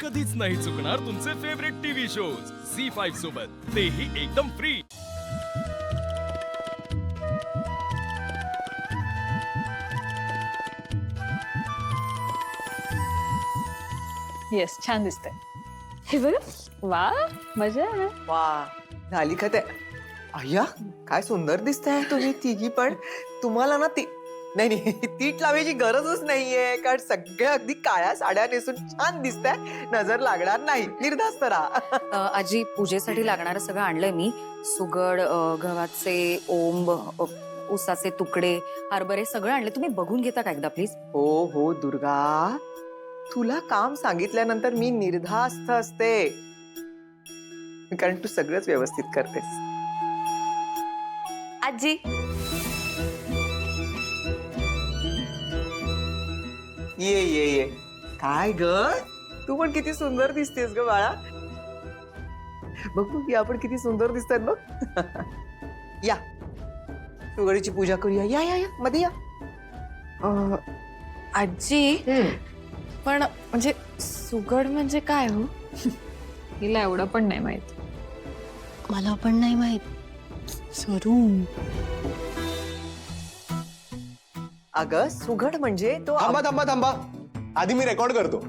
कधीच नाही चुकणार तुमचे फेवरेट टीव्ही शोज झी5 सोबत, तेही एकदम फ्री। येस, छान दिसतंय। हे बघ, वा मजा आहे। वा, झाली का ते? अय्या, काय सुंदर दिसताय तुम्ही तिघी पण। तुम्हाला ना ती नाही नाही तीट लावायची गरजच नाहीये, कारण सगळ्या अगदी काळ्या साड्या नेसून छान दिसताय, नजर लागणार नाही, निर्धास्त राहा। आजी, पूजेसाठी लागणारं सगळं आणलंय मी। सुगड, गव्हाचे ओंब, उसाचे तुकडे, हरभरे सगळं आणले। तुम्ही बघून घेता का एकदा प्लीज? हो हो दुर्गा, तुला काम सांगितल्यानंतर मी निर्धास्त असते, कारण तू सगळंच व्यवस्थित करतेस। आजी, ये ये ये, काय ग, तू पण किती सुंदर दिसतेस ग बाळा। बघ बघ, या पण किती सुंदर दिसतात बघ। या, सुगडीची पूजा करूया। या या या, मध्ये या। आजी, पण म्हणजे सुगड म्हणजे काय हो? हिला एवढं पण नाही माहित। मला पण नाही माहित। सरू, अगं सुगड म्हणजे तो थांबा थांबा थांबा, आधी मी रेकॉर्ड करतो।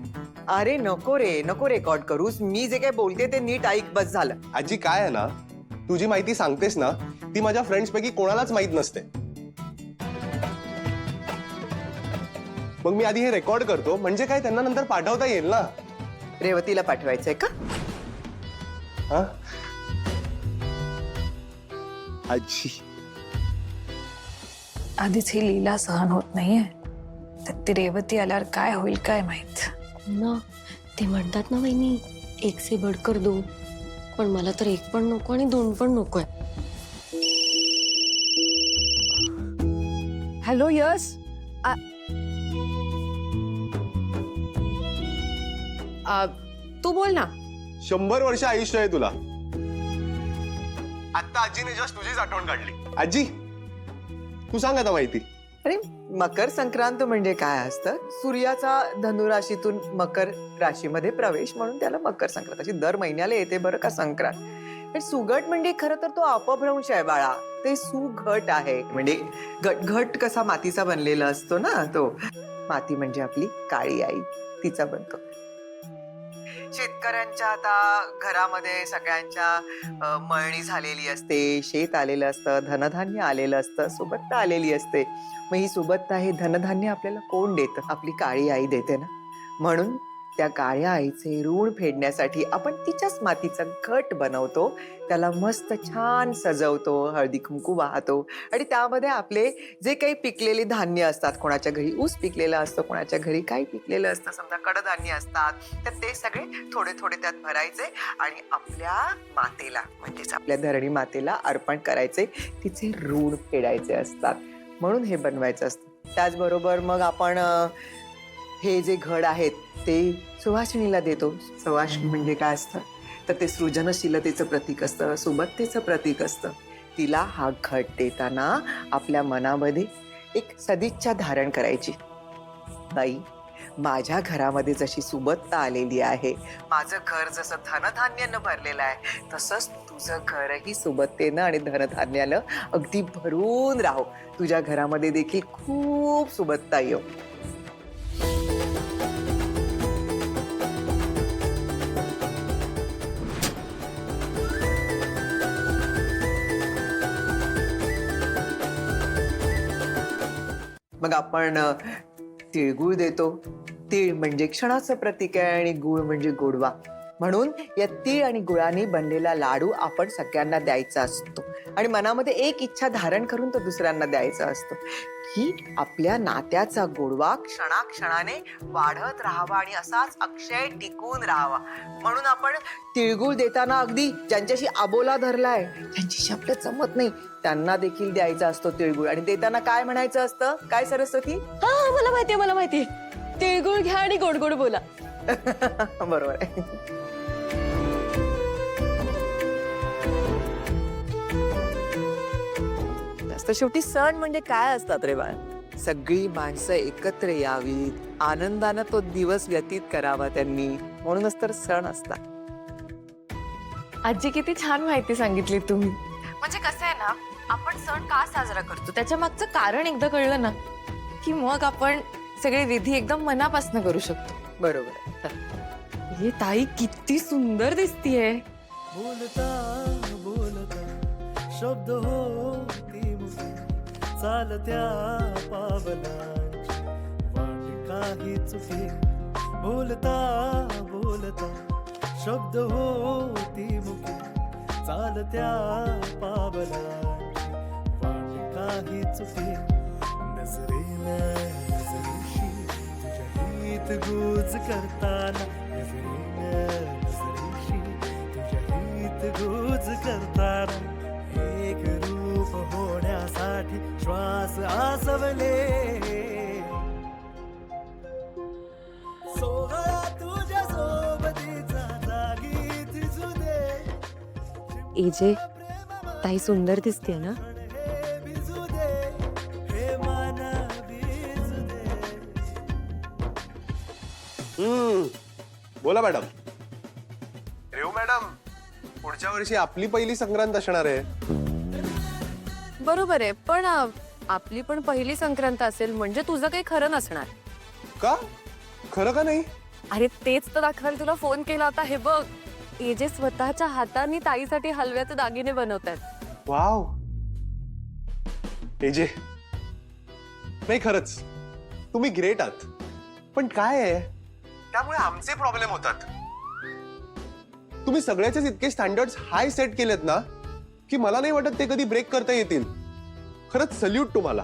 अरे नको रे, नको रेकॉर्ड करूस, मी जे काय बोलते ते नीट ऐक, बस झालं। आजी काय आहे ना, तुझी माहिती सांगतेस ना, ती माझ्या फ्रेंड्स पैकी कोणालाच माहित नसते। मग मी आधी हे रेकॉर्ड करतो, म्हणजे काय त्यांना नंतर पाठवता येईल ना। रेवतीला पाठवायचंय का? हा आजी, आधीच ही लीला सहन होत नाहीये, तर ती रेवती आल्यावर काय होईल काय माहित। ना ते म्हणतात ना वहिनी, एक से बढ़कर दो, पण मला तर एक पण नको आणि दोन पण नकोय। हॅलो यश, तू बोल ना। 100 वर्ष आयुष्य आहे तुला। आता आजीने जस्ट तुझीच आठवण काढली। आजी, तू सांग आता माहिती। अरे मकर संक्रांत म्हणजे काय असतं? सूर्याचा धनुराशीतून मकर राशीमध्ये प्रवेश, म्हणून त्याला मकर संक्रांत अशी दर महिन्याला येते बरं का संक्रांत। आणि सुगट म्हणजे खरं तर तो अपभ्रंश आहे बाळा, ते सुघट आहे, म्हणजे घट कसा मातीचा बनलेला असतो ना, तो माती म्हणजे आपली काळी आई, तिचा बनतो। शेतकऱ्यांच्या आता घरामध्ये सगळ्यांच्या मळणी झालेली असते, शेत आलेलं असतं, धनधान्य आलेलं असतं, सुबत्ता आलेली असते। मग ही सुबत्ता, हे धनधान्य आपल्याला कोण देतं? आपली काळी आई देते ना। म्हणून त्या काळ्या आईचे ऋण फेडण्यासाठी आपण तिच्याच मातीचा घट बनवतो, त्याला मस्त छान सजवतो, हळदी कुंकू वाहतो, आणि त्यामध्ये आपले जे काही पिकलेले धान्य असतात, कोणाच्या घरी ऊस पिकलेला असतो, कोणाच्या घरी काही पिकलेलं असतं, समजा कडधान्य असतात, तर ते सगळे थोडे थोडे त्यात भरायचे आणि आपल्या मातेला, म्हणजेच आपल्या धरणी मातेला अर्पण करायचे, तिचे ऋण फेडायचे असतात, म्हणून हे बनवायचं असतं। त्याचबरोबर मग आपण हे जे घड आहेत ते सुवासिनीला देतो। सुवासिनी म्हणजे काय असतं? तर ते सृजनशीलतेचं प्रतीक असतं, सुबत्तेचं प्रतीक असतं। तिला हा घट देताना आपल्या मनामध्ये एक सदिच्छा धारण करायची, बाई माझ्या घरामध्ये जशी सुबत्ता आलेली आहे, माझं घर जसं धनधान्यानं भरलेलं आहे, तसंच तुझं घरही सुबत्तेनं आणि धनधान्यानं अगदी भरून राहो, तुझ्या घरामध्ये देखील खूप सुबत्ता येऊ। मग आपण तिळगुळ देतो। तीळ म्हणजे क्षणाचं प्रतीक आहे आणि गुळ म्हणजे गोडवा, म्हणून या तीळ आणि गुळाने बनलेला लाडू आपण सगळ्यांना द्यायचा असतो, आणि मनामध्ये एक इच्छा धारण करून तो दुसऱ्यांना द्यायचा असतो, की आपल्या नात्याचा गोडवा क्षणाक्षणाने वाढत राहावा आणि असाच अक्षय टिकून राहावा। म्हणून आपण तिळगुळ देताना अगदी ज्यांच्याशी आबोला धरलाय, ज्यांच्याशी आपलं जमत नाही, त्यांना देखील द्यायचा असतो तिळगुळ। आणि देताना काय म्हणायचं असतं? काय सरस्वती? हा, मला माहितीये, मला माहितीये, तिळगुळ घ्या आणि गोड गोड बोला। बरोबर आहे। तर शेवटी सण म्हणजे काय असतात रे बाळ? सगळी माणसं एकत्र यावीत, आनंदानं तो दिवस व्यतीत करावा त्यांनी, म्हणूनच तर सण असतात. आजी किती छान माहिती सांगितली तुम्ही. म्हणजे कसं आहे ना, आपण सण का साजरा करतो त्याच्या मागचं कारण एकदा कळलं ना की मग आपण सगळे विधी एकदम मनापासून करू शकतो. बरोबर. ही ताई किती सुंदर दिसतीये. बोलता बोलता शब्द होती मुखे चालत्या पावलांची वाट काही चुके. बोलता बोलता शब्द होती मुखे चालत्या पावलांची वाट काही चुके. नजरेला नजरेशी तुझ्या हित गुज करताना नजरेला नजरेशी तुझ्या हित गुज करताना एक रूप होण्यासाठी श्वास आसवले. सोहळा तुझ्या सोबतीचा जागी दिसू दे. एजे ताई सुंदर दिसते ना. हे भिजू दे, हे मन भिजू दे. बोला मॅडम. रेव मॅडम, पुढच्या वर्षी आपली पहिली संक्रांत असणार आहे. बरोबर आहे, पण आपली पण पहिली संक्रांत असेल म्हणजे तुझं काही खरं नसणार. का? खरं का नाही? अरे तेच तर दाखवायला तुला फोन केला होता. हे बघ, एजे स्वतःच्या हाताने ताईसाठी हलव्याचे दागिने बनवतात. वाव एजे, नाही खरंच तुम्ही ग्रेट आहात. पण काय आहे, त्यामुळे आमचे प्रॉब्लेम होतात. तुम्ही सगळ्याचेच इतके स्टँडर्ड्स हाय सेट केलेत ना की मला नाही वाटत ते कधी ब्रेक करता येतील. खरंच सल्यूट तुम्हाला.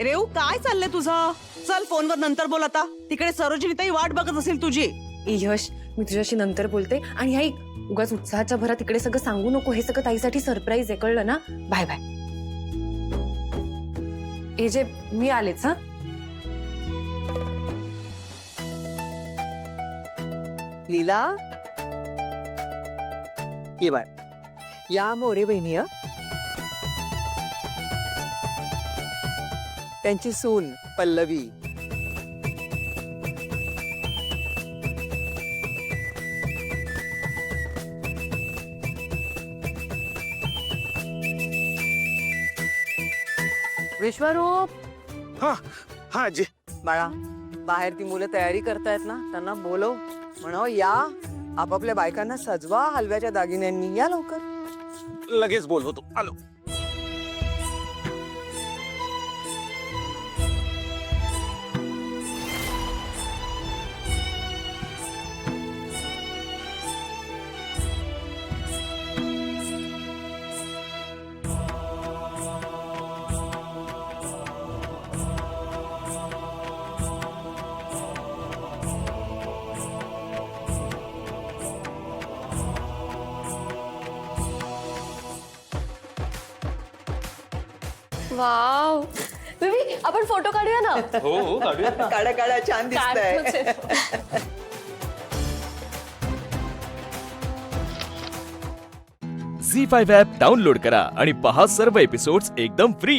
रेऊ, काय चाललंय तुझं? चल फोनवर नंतर बोल. आता तिकडे सरोजिनी ताई वाट बघत असेल तुझी. यश, मी तुझ्याशी नंतर बोलते. आणि ऐक, उगाच उत्साहाच्या भरात इकडे सगळं सांगू नको. हे सगळं ताईसाठी सरप्राईज आहे, कळलं ना. Bye bye. एजे, मी आलेच. हा, लीला, ये बाय. या मोरे बहिणी. त्यांची सून पल्लवी. विश्वरूप. हा जी. बाळा, बाहेर ती मुलं तयारी करतायत ना, त्यांना बोलव. म्हणा या, आपापल्या बायकांना सजवा हलव्याच्या दागिन्यांनी. या लवकर. लगेच बोलवतो, आलो. वाव, बेबी आपण फोटो काढूया ना. हो काढूया. काढा काढा, छान दिसतंय. झी5 ॲप डाउनलोड करा आणि पहा सर्व एपिसोड्स एकदम फ्री.